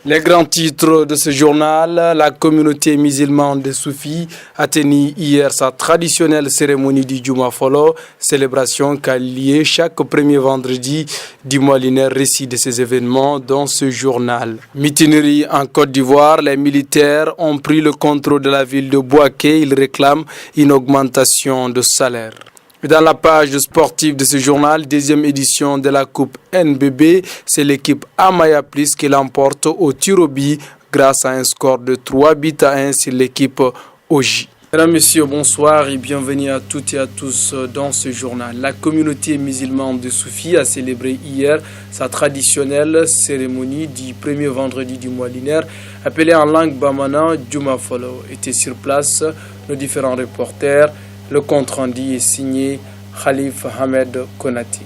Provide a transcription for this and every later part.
Les grands titres de ce journal, la communauté musulmane de Soufis a tenu hier sa traditionnelle cérémonie du Juma Folo, célébration qui a lieu chaque premier vendredi du mois lunaire. Récit de ces événements dans ce journal. Mutinerie en Côte d'Ivoire, les militaires ont pris le contrôle de la ville de Bouaké. Ils réclament une augmentation de salaire. Dans la page sportive de ce journal, deuxième édition de la Coupe NBB, c'est l'équipe Amaya Plus qui l'emporte au tir au but grâce à un score de 3-1 sur l'équipe OJ. Mesdames, Messieurs, bonsoir et bienvenue à toutes et à tous dans ce journal. La communauté musulmane de Soufis a célébré hier sa traditionnelle cérémonie du premier vendredi du mois lunaire, appelée en langue bamana Juma Folo. Étaient sur place nos différents reporters. Le compte rendu est signé Khalif Ahmed Konati.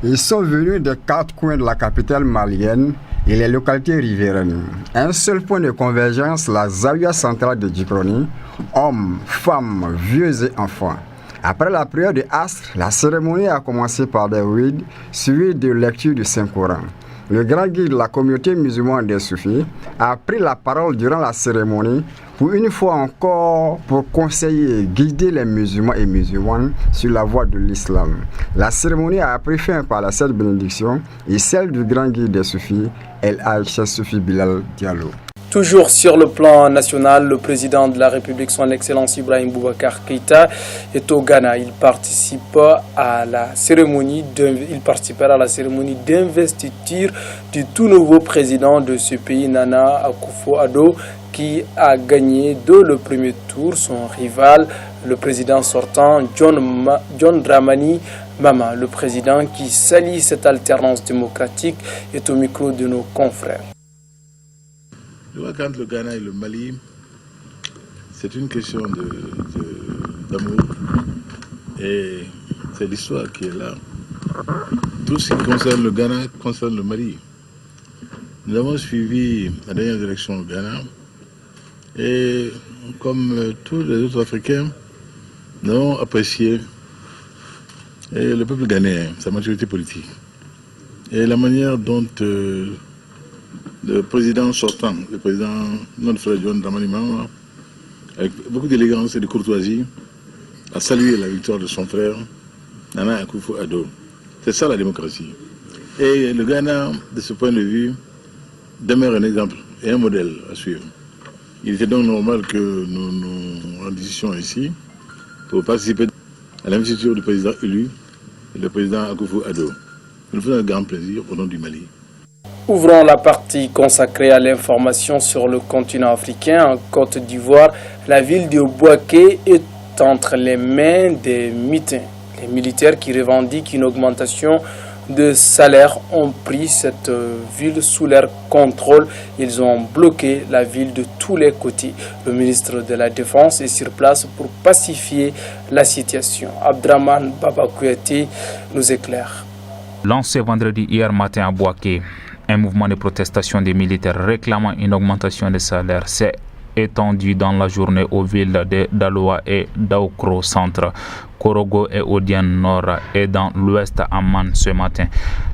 Ils sont venus des 4 coins de la capitale malienne et les localités riveraines. Un seul point de convergence, la Zawiya centrale de Djikroni, hommes, femmes, vieux et enfants. Après la prière de Asr, la cérémonie a commencé par des rides suivies de lecture du Saint-Coran. Le grand guide de la communauté musulmane des Soufis a pris la parole durant la cérémonie pour une fois encore pour conseiller et guider les musulmans et musulmanes sur la voie de l'islam. La cérémonie a pris fin par la sainte bénédiction et celle du grand guide des Soufis, El Hadj Soufi Bilal Diallo. Toujours sur le plan national, le président de la République, son Excellence Ibrahim Boubacar Keïta, est au Ghana. Il participera à la cérémonie d'investiture du tout nouveau président de ce pays, Nana Akufo-Addo, qui a gagné dès le premier tour son rival, le président sortant John Dramani Mahama. Le président qui salue cette alternance démocratique est au micro de nos confrères. Je vois qu'entre le Ghana et le Mali, c'est une question d'amour et c'est l'histoire qui est là. Tout ce qui concerne le Ghana concerne le Mali. Nous avons suivi la dernière élection au Ghana et comme tous les autres Africains, nous avons apprécié le peuple ghanéen, sa maturité politique et la manière dont le président sortant, le président notre frère John Dramani Mahama, avec beaucoup d'élégance et de courtoisie, a salué la victoire de son frère, Nana Akufo-Addo. C'est ça la démocratie. Et le Ghana, de ce point de vue, demeure un exemple et un modèle à suivre. Il était donc normal que nous rendissions ici pour participer à l'investiture du président élu, le président Akufo-Addo. Nous faisons un grand plaisir au nom du Mali. Ouvrons la partie consacrée à l'information sur le continent africain. En Côte d'Ivoire, la ville de Bouaké est entre les mains des mutins. Les militaires qui revendiquent une augmentation de salaire ont pris cette ville sous leur contrôle. Ils ont bloqué la ville de tous les côtés. Le ministre de la Défense est sur place pour pacifier la situation. Abdraman Babakoueti nous éclaire. Lancé vendredi hier matin à Bouaké, un mouvement de protestation des militaires réclamant une augmentation de salaire s'est étendu dans la journée aux villes de Daloa et d'Aokro Centre, Korogo et Odian Nord et dans l'ouest Amman ce matin.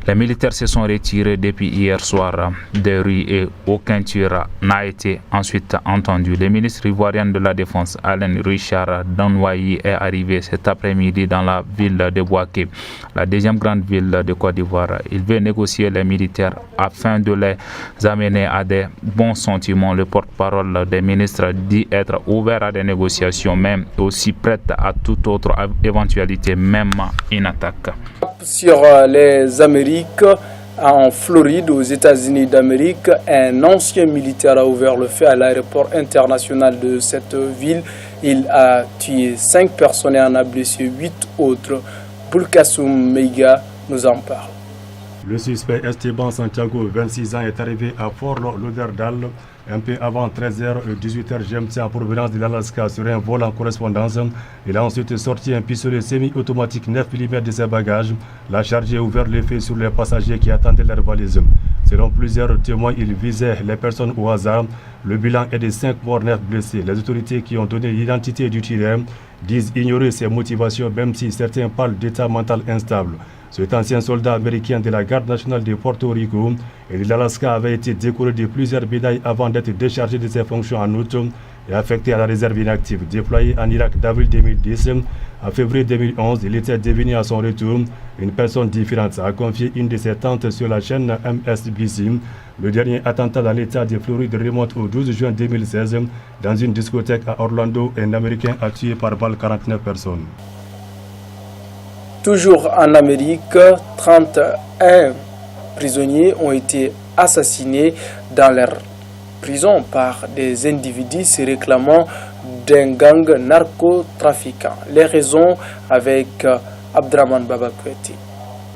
Les militaires se sont retirés depuis hier soir des rues et aucun tir n'a été ensuite entendu. Le ministre ivoirien de la Défense, Alain Richard Danouayi, est arrivé cet après-midi dans la ville de Bouaké, la deuxième grande ville de Côte d'Ivoire. Il veut négocier les militaires afin de les amener à des bons sentiments. Le porte-parole des ministres dit être ouvert à des négociations, mais aussi prêt à toute autre éventualité, même une attaque. Sur les Amériques, en Floride, aux États-Unis d'Amérique, un ancien militaire a ouvert le feu à l'aéroport international de cette ville. Il a tué 5 personnes et en a blessé 8 autres. Boulkassoum Meiga nous en parle. Le suspect Esteban Santiago, 26 ans, est arrivé à Fort Lauderdale un peu avant 13h et 18h GMT en provenance de l'Alaska sur un vol en correspondance. Il a ensuite sorti un pistolet semi-automatique 9 mm de ses bagages. L'a chargé et ouvert le feu sur les passagers qui attendaient leur valise. Selon plusieurs témoins, il visait les personnes au hasard. Le bilan est de 5 morts, 9 blessés. Les autorités qui ont donné l'identité du tireur disent ignorer ses motivations, même si certains parlent d'état mental instable. Cet ancien soldat américain de la garde nationale de Porto Rico et de l'Alaska avait été décoré de plusieurs médailles avant d'être déchargé de ses fonctions en août et affecté à la réserve inactive. Déployé en Irak d'avril 2010 à février 2011, il était devenu à son retour une personne différente, a confié une de ses tantes sur la chaîne MSBC. Le dernier attentat dans l'État de Floride remonte au 12 juin 2016 dans une discothèque à Orlando. Un Américain a tué par balle 49 personnes. Toujours en Amérique, 31 prisonniers ont été assassinés dans leur prison par des individus se réclamant d'un gang narcotrafiquant. Les raisons avec Abdraman Babakweti.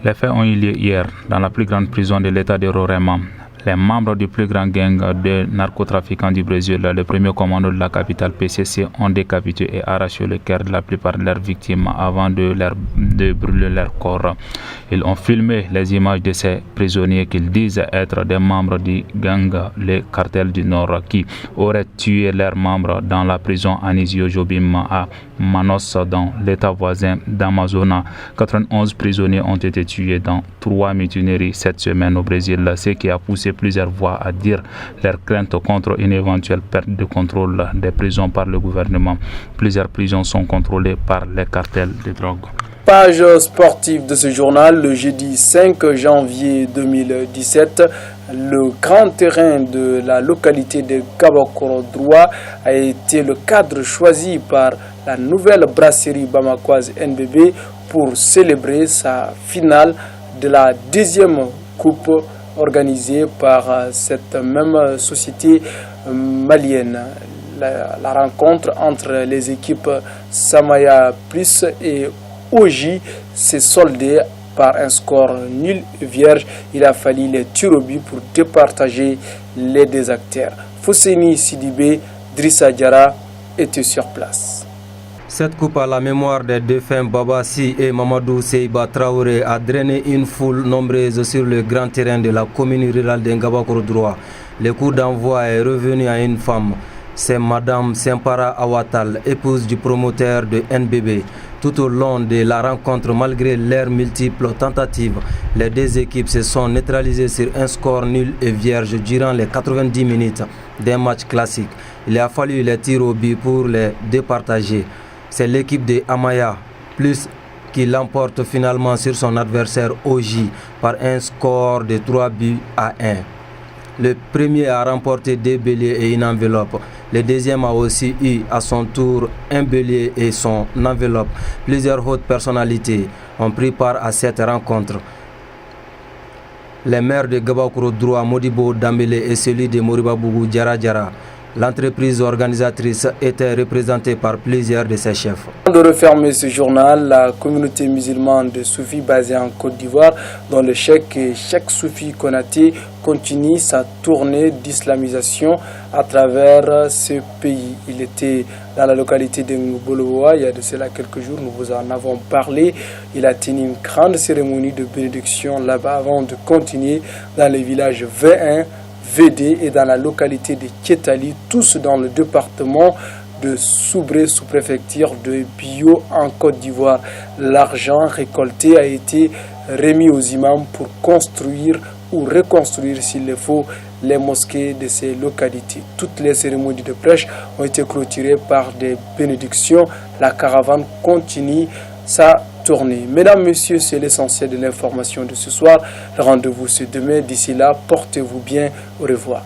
Les faits ont eu lieu hier dans la plus grande prison de l'État de Roraima. Les membres du plus grand gang de narcotrafiquants du Brésil, le premier commando de la capitale PCC, ont décapité et arraché le cœur de la plupart de leurs victimes avant de brûler leur corps. Ils ont filmé les images de ces prisonniers qu'ils disent être des membres du gang, les cartels du Nord, qui auraient tué leurs membres dans la prison Anísio Jobim à Manaus, dans l'état voisin d'Amazonas. 91 prisonniers ont été tués dans 3 mutineries cette semaine au Brésil, ce qui a poussé plusieurs voix à dire leur crainte contre une éventuelle perte de contrôle des prisons par le gouvernement. Plusieurs prisons sont contrôlées par les cartels de drogue. Page sportive de ce journal, le jeudi 5 janvier 2017, le grand terrain de la localité de Gabakoro-Droit a été le cadre choisi par la nouvelle brasserie bamakoise NBB pour célébrer sa finale de la deuxième coupe organisée par cette même société malienne. La rencontre entre les équipes Samaya Plus et Oji s'est soldée par un score nul vierge. Il a fallu les tirs au but pour départager les deux acteurs. Fousseini Sidibé, Drissa Diara étaient sur place. Cette coupe à la mémoire des défunts Babassi et Mamadou Seiba Traoré a drainé une foule nombreuse sur le grand terrain de la commune rurale de Ngabakoro-Droit. Le coup d'envoi est revenu à une femme. C'est Madame Sempara Awatal, épouse du promoteur de NBB. Tout au long de la rencontre, malgré leurs multiples tentatives, les deux équipes se sont neutralisées sur un score nul et vierge durant les 90 minutes d'un match classique. Il a fallu les tirs au but pour les départager. C'est l'équipe de Amaya Plus qui l'emporte finalement sur son adversaire Oji par un score de 3 buts à 1. Le premier a remporté 2 béliers et une enveloppe. Le deuxième a aussi eu à son tour un bélier et son enveloppe. Plusieurs hautes personnalités ont pris part à cette rencontre. Les maires de Gabakoro-Droit, Modibo Dambélé et celui de Moribabougou Diara Diara. L'entreprise organisatrice était représentée par plusieurs de ses chefs. Avant de refermer ce journal, la communauté musulmane de Soufi basée en Côte d'Ivoire, dont le cheikh Soufi Konaté continue sa tournée d'islamisation à travers ce pays. Il était dans la localité de Ngoboloa il y a de cela quelques jours, nous vous en avons parlé. Il a tenu une grande cérémonie de bénédiction là-bas avant de continuer dans les villages V1, VD et dans la localité de Kétali, tous dans le département de Soubré, sous-préfecture de Bio en Côte d'Ivoire. L'argent récolté a été remis aux imams pour construire ou reconstruire s'il le faut les mosquées de ces localités. Toutes les cérémonies de prêche ont été clôturées par des bénédictions. La caravane continue sa tournée. Mesdames, Messieurs, c'est l'essentiel de l'information de ce soir. Le rendez-vous c'est demain. D'ici là, portez-vous bien. Au revoir.